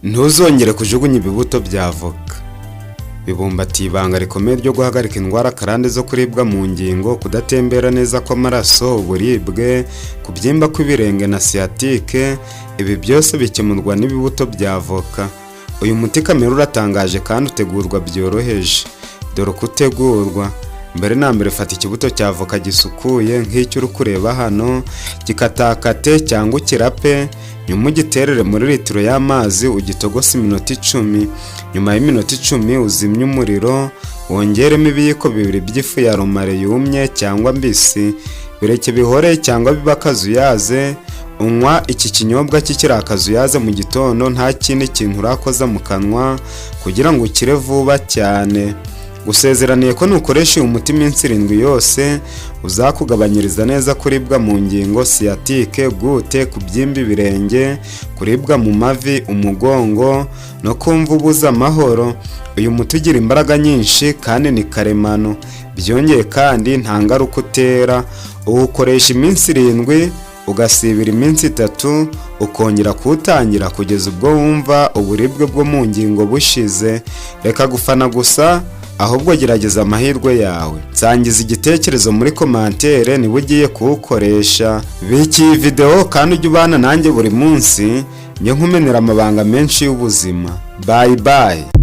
Ntuzongere kujugunya ibibuto bya avoka. Bibumbatiye ibanga rikomeye ryo guhagarika indwara karande zo kuribwa mu ngingo, kudatembera neza kw'amaraso, uburibwe, kubyimba kw'ibirenge na sciatique. Ibi byose bikemurwa n'ibibuto bya avoka. Uyu muti kamere uratangaje kandi utegurwa byoroheje. Dore uko utegurwa. Mbere na mbere fata ikibuto cya avoka gisukuye nk'icyo uri kureba hano, gikatakate cyangwa ukirape, nyuma ugiterere muri litiro y'amazi, ugitogose iminota 10. Nyuma y'iminota 10 uzimye umuriro, wongeremo ibiyiko 2 by'ifu ya romare yumye cyangwa mbisi, bireke bihore cyangwa biba akazuyaze. Unywa iki kinyobwa kikiri akazuyaze mu gitondo, nta kindi kintu urakoza mu kanwa, kugira ngo ukire vuba cyane. Gusezeraniye ko nukoresha uyu muti iminsi 7 yose, uzakugabanyiriza neza kuribwa mu ngingo, sciatique, gute, kubyimba ibirenge, kuribwa mu mavi, umugongo no kumva ubuze amahoro. Uyu muti ugira imbaraga nyinshi kandi ni karemano. Byongeye kandi nta ngaruka utera. Uwukoresha iminsi 7, ugasibira iminsi 3, ukongera kuwutangira kugeza ubwo wumva uburibwe bwo mu ngingo bushize. Reka gufana gusa, ahubwo gerageza amahirwe yawe. Sangiza igitekerezo muri commentaire niba ugiye kuwukoresha. Biki iyi video kandi ujye ubana nanjye buri munsi, njye nkumenera amabanga menshi y'ubuzima. Bye bye.